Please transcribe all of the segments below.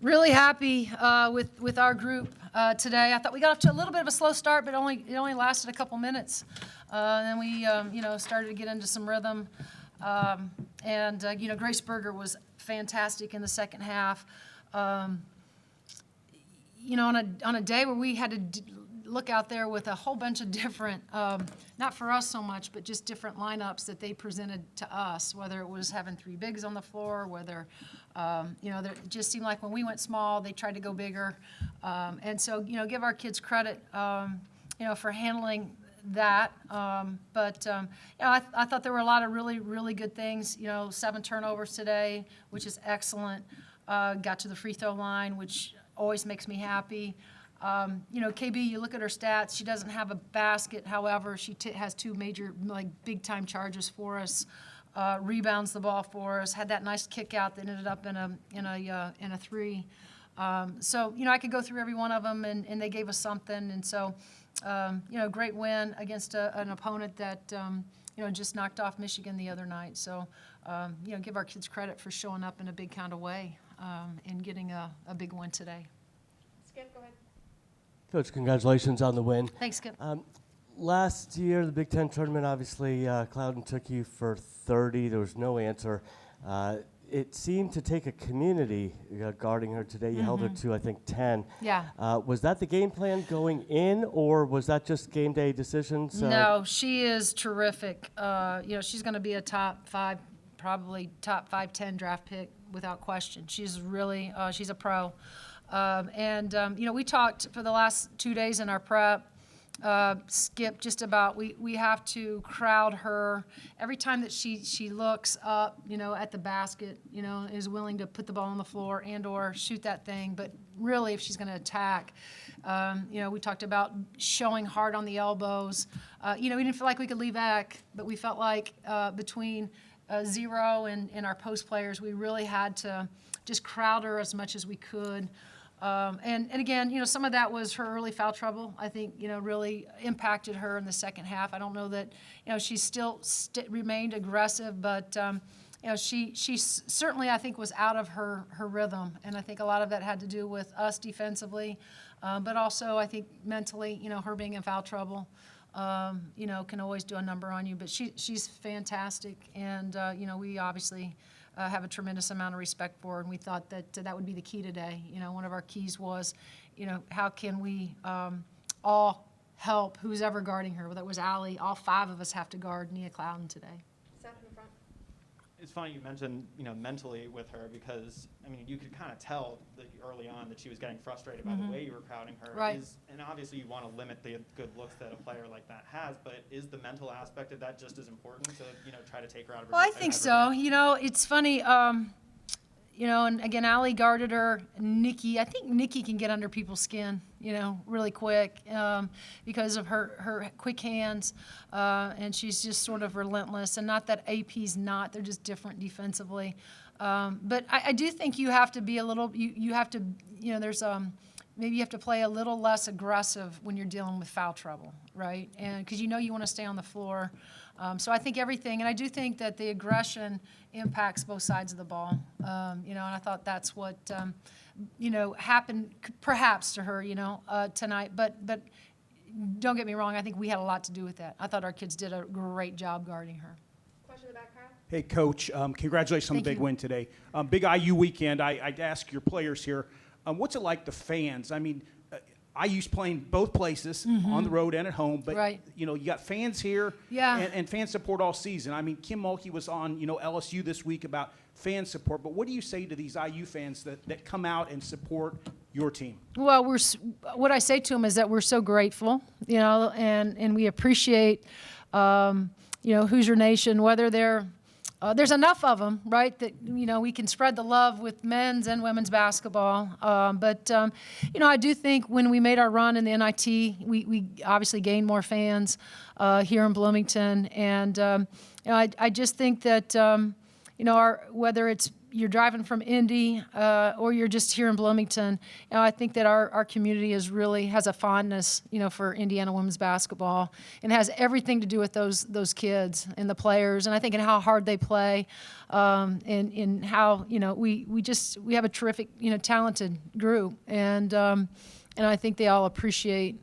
Really happy with our group today. I thought we got off to a little bit of a slow start, but it only lasted a couple minutes. Then we started to get into some rhythm. Grace Berger was fantastic in the second half. On a day where we had to look out there with a whole bunch of different, not for us so much, but just different lineups that they presented to us, whether it was having three bigs on the floor, whether, it just seemed like when we went small, they tried to go bigger. Give our kids credit, for handling that. I thought there were a lot of really, really good things. 7 turnovers today, which is excellent. Got to the free throw line, which always makes me happy. KB, you look at her stats, she doesn't have a basket. However, she has 2 major, big-time charges for us. Rebounds the ball for us. Had that nice kick out that ended up in a 3. I could go through every one of them, and they gave us something. And so, great win against an opponent that just knocked off Michigan the other night. So, give our kids credit for showing up in a big kind of way and getting a big win today. Skip, go ahead. Coach, congratulations on the win. Thanks, Skip. Last year, the Big Ten tournament, obviously, Clouden took you for 30. There was no answer. It seemed to take a community guarding her today. You held her to, I think, 10. Yeah. Was that the game plan going in, or was that just game day decisions? No, she is terrific. She's going to be a top 5, probably top 5-10 draft pick without question. She's really, she's a pro. We talked for the last 2 days in our prep, Skip, just about we have to crowd her every time that she looks up, at the basket, is willing to put the ball on the floor and or shoot that thing. But really, if she's going to attack, we talked about showing hard on the elbows. We didn't feel like we could leave back, but we felt like between Zero and our post players, we really had to just crowd her as much as we could. And again, some of that was her early foul trouble. I think, really impacted her in the second half. I don't know that, she still remained aggressive, but, she certainly, I think, was out of her rhythm. And I think a lot of that had to do with us defensively, but also I think mentally, her being in foul trouble, can always do a number on you. But she's fantastic, and, we obviously have a tremendous amount of respect for her, and we thought that would be the key today. One of our keys was, how can we all help who's ever guarding her, whether it was Allie, all 5 of us have to guard Nia Clouden today. Seth in the front. It's funny you mentioned, mentally with her, because, you could kind of tell early on that she was getting frustrated by the way you were crowding her. Right. And obviously you want to limit the good looks that a player like that has, but is the mental aspect of that just as important to, try to take her out of her? Well, I think so. It's funny, and again, Allie guarded her. I think Nikki can get under people's skin, really quick because of her quick hands, and she's just sort of relentless. And not that AP's not; they're just different defensively. But I do think you have to be a little. You have to, there's maybe you have to play a little less aggressive when you're dealing with foul trouble, right? And because you want to stay on the floor. So I think everything, and I do think that the aggression impacts both sides of the ball. And I thought that's what, happened perhaps to her, tonight. But don't get me wrong, I think we had a lot to do with that. I thought our kids did a great job guarding her. Question in the back, Kyle. Hey, Coach, congratulations on the big win today. Big IU weekend. I'd ask your players here, what's it like, the fans? IU's playing both places, on the road and at home, but right. You got fans here, and fan support all season. Kim Mulkey was on LSU this week about fan support, but what do you say to these IU fans that come out and support your team? Well, what I say to them is that we're so grateful, and we appreciate, Hoosier Nation, whether they're there's enough of them, right, that, we can spread the love with men's and women's basketball. I do think when we made our run in the NIT, we obviously gained more fans here in Bloomington. And, I just think that, whether it's you're driving from Indy or you're just here in Bloomington, I think that our community has a fondness, for Indiana women's basketball, and has everything to do with those kids and the players, and I think in how hard they play, and in how we have a terrific talented group, and I think they all appreciate.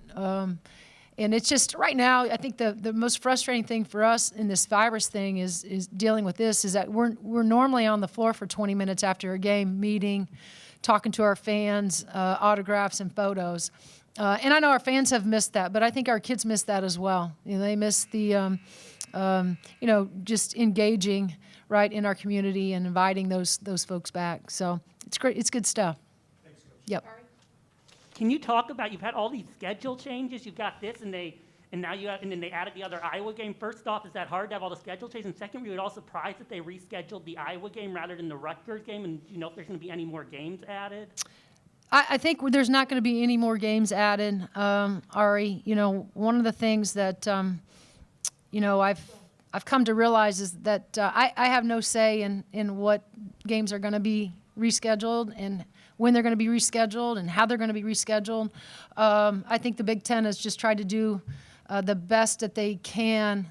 And it's just right now, I think the most frustrating thing for us in this virus thing is dealing with this is that we're normally on the floor for 20 minutes after a game, meeting, talking to our fans, autographs and photos. And I know our fans have missed that, but I think our kids miss that as well. They miss the, just engaging right in our community and inviting those folks back. So it's great. It's good stuff. Thanks, Coach. Yep. Ari? Can you talk about, you've had all these schedule changes, you've got this, and then they added the other Iowa game. First off, is that hard to have all the schedule changes? And second, were you all surprised that they rescheduled the Iowa game rather than the Rutgers game? And do you know if there's going to be any more games added? I think there's not going to be any more games added, Ari. One of the things that, I've come to realize is that I have no say in what games are going to be rescheduled and when they're going to be rescheduled and how they're going to be rescheduled. I think the Big Ten has just tried to do the best that they can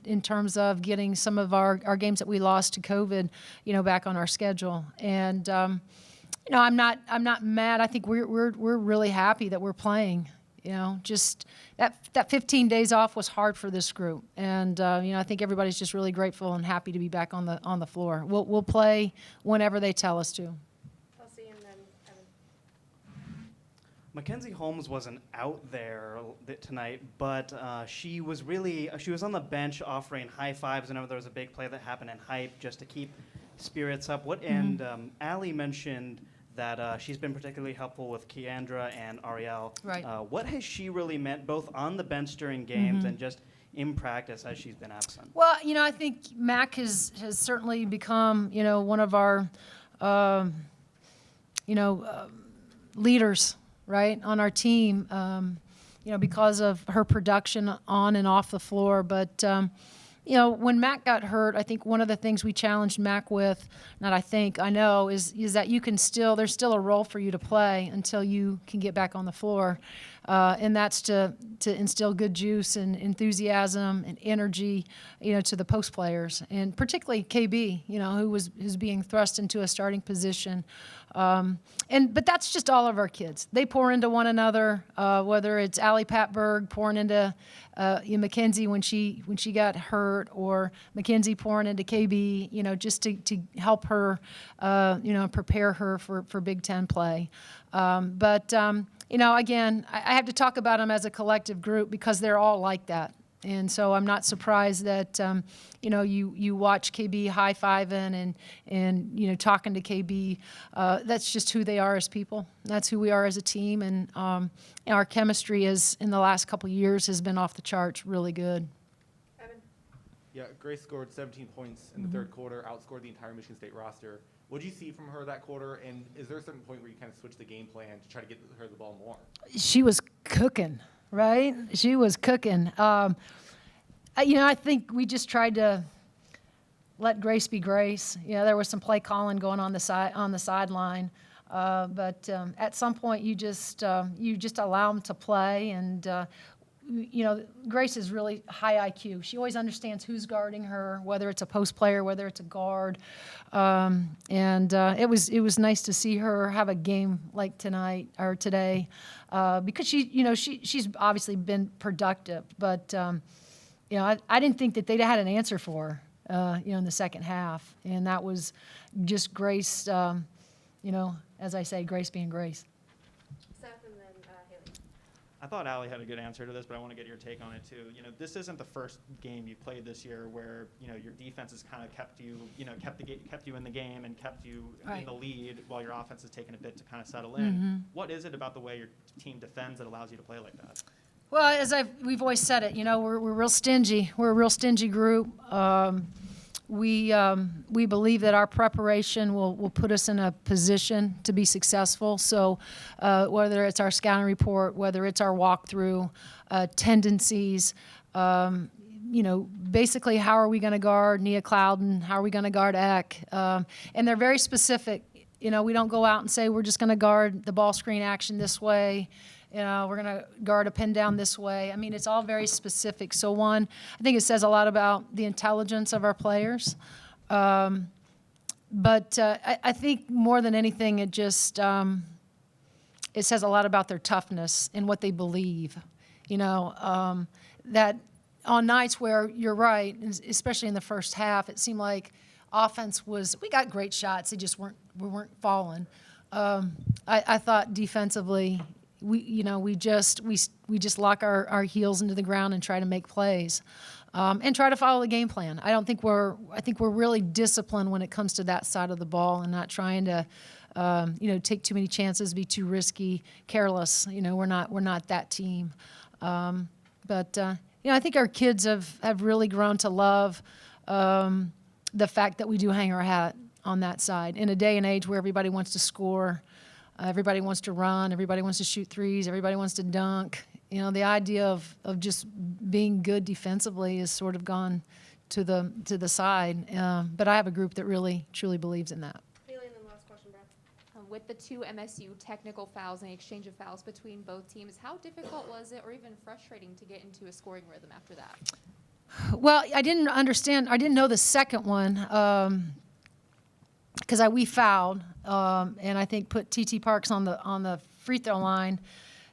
in terms of getting some of our games that we lost to COVID, back on our schedule. And I'm not mad. I think we're really happy that we're playing. Just that 15 days off was hard for this group, and I think everybody's just really grateful and happy to be back on the floor. We'll play whenever they tell us to. Kelsey and then Evan. Mackenzie Holmes wasn't out there tonight, but she was on the bench offering high fives. I know there was a big play that happened in hype just to keep spirits up. And Allie mentioned that she's been particularly helpful with Keandra and Ariel. Right. What has she really meant, both on the bench during games and just in practice as she's been absent? Well, I think Mac has certainly become, one of our, leaders, right, on our team, because of her production on and off the floor. But, when Mac got hurt, I think one of the things we challenged Mac with, I know, is that there's still a role for you to play until you can get back on the floor. And that's to instill good juice and enthusiasm and energy, to the post players, and particularly KB, who's being thrust into a starting position. But that's just all of our kids. They pour into one another, whether it's Allie Patberg pouring into Mackenzie when she got hurt, or Mackenzie pouring into KB, just to help her, prepare her for Big Ten play. Again, I have to talk about them as a collective group because they're all like that. And so I'm not surprised that, you watch KB high-fiving and talking to KB. That's just who they are as people. That's who we are as a team. And our chemistry in the last couple of years has been off the charts, really good. Evan. Yeah, Grace scored 17 points in the third quarter, outscored the entire Michigan State roster. What did you see from her that quarter, and is there a certain point where you kind of switch the game plan to try to get her the ball more? She was cooking, right? She was cooking. I think we just tried to let Grace be Grace. There was some play calling going on the sideline, but at some point you just allow them to play. And Grace is really high IQ. She always understands who's guarding her, whether it's a post player, whether it's a guard. It was nice to see her have a game like tonight or today, because she's obviously been productive, but. I didn't think that they'd had an answer for her, in the second half. And that was just Grace, as I say, Grace being Grace. Seth and then Haley. I thought Allie had a good answer to this, but I want to get your take on it too. This isn't the first game you played this year where your defense has kind of kept you in the game and kept you in the lead while your offense has taken a bit to kind of settle in. What is it about the way your team defends that allows you to play like that? Well, as we've always said it, we're real stingy. We're a real stingy group. We believe that our preparation will put us in a position to be successful. So whether it's our scouting report, whether it's our walkthrough, tendencies, basically how are we going to guard Nia Clouden? How are we going to guard Eck? And they're very specific. We don't go out and say we're just going to guard the ball screen action this way. We're going to guard a pin down this way. I mean, it's all very specific. So one, I think it says a lot about the intelligence of our players. But I think more than anything, it just it says a lot about their toughness and what they believe. That on nights where you're right, especially in the first half, it seemed like offense we got great shots. We weren't falling. I thought defensively, we just lock our heels into the ground and try to make plays, and try to follow the game plan. I think we're really disciplined when it comes to that side of the ball and not trying to, take too many chances, be too risky, careless. We're not that team. But I think our kids have really grown to love the fact that we do hang our hat on that side. In a day and age where everybody wants to score, everybody wants to run, everybody wants to shoot threes, everybody wants to dunk. The idea of just being good defensively is sort of gone to the side. But I have a group that really, truly believes in that. Haley, and then last question, Brad. With the 2 MSU technical fouls and the exchange of fouls between both teams, how difficult was it or even frustrating to get into a scoring rhythm after that? Well, I didn't know the second one because we fouled and I think put T.T. Parks on the free throw line.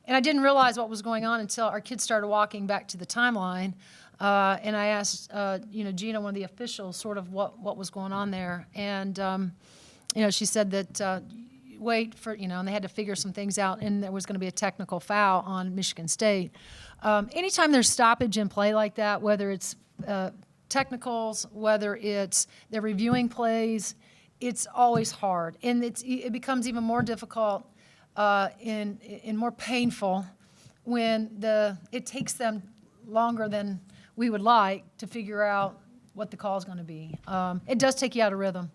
And I didn't realize what was going on until our kids started walking back to the timeline. And I asked, Gina, one of the officials, sort of what was going on there. And, she said that wait for, and they had to figure some things out, and there was going to be a technical foul on Michigan State. Anytime there's stoppage in play like that, whether it's technicals, whether it's they're reviewing plays, it's always hard. And it becomes even more difficult and more painful when it takes them longer than we would like to figure out what the call is going to be. It does take you out of rhythm.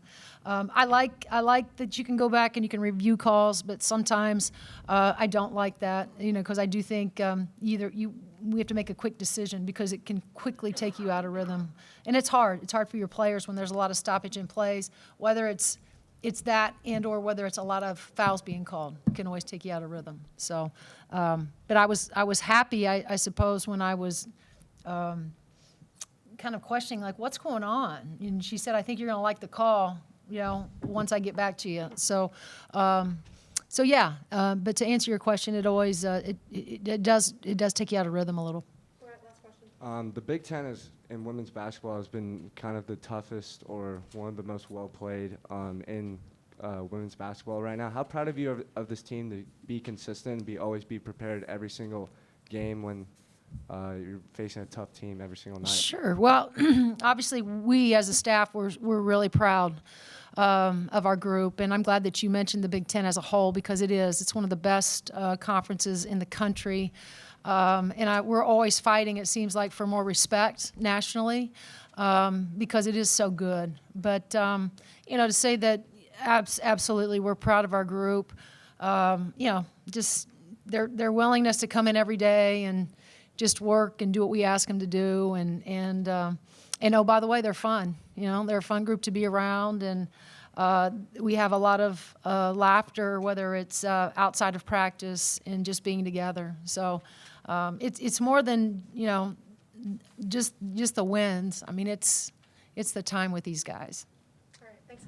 I like that you can go back and you can review calls, but sometimes I don't like that, because I do think we have to make a quick decision because it can quickly take you out of rhythm, and it's hard. It's hard for your players when there's a lot of stoppage in plays, whether it's that and/or whether it's a lot of fouls being called. It can always take you out of rhythm. So, but I was happy, I suppose, when I was kind of questioning, like, what's going on? And she said, I think you're going to like the call, once I get back to you. So, yeah. But to answer your question, it always it does take you out of rhythm a little. All right, last question. The Big Ten in women's basketball has been kind of the toughest or one of the most well played in women's basketball right now. How proud of you of this team to be consistent and always be prepared every single game when you're facing a tough team every single night? Sure. Well, obviously we as a staff we're really proud of our group, and I'm glad that you mentioned the Big Ten as a whole because it's one of the best conferences in the country. And we're always fighting, it seems like, for more respect nationally because it is so good. But, to say that absolutely we're proud of our group, just their willingness to come in every day and just work and do what we ask them to do. And oh, by the way, they're fun. They're a fun group to be around. And we have a lot of laughter, whether it's outside of practice and just being together. So it's more than, just the wins. I mean, it's the time with these guys.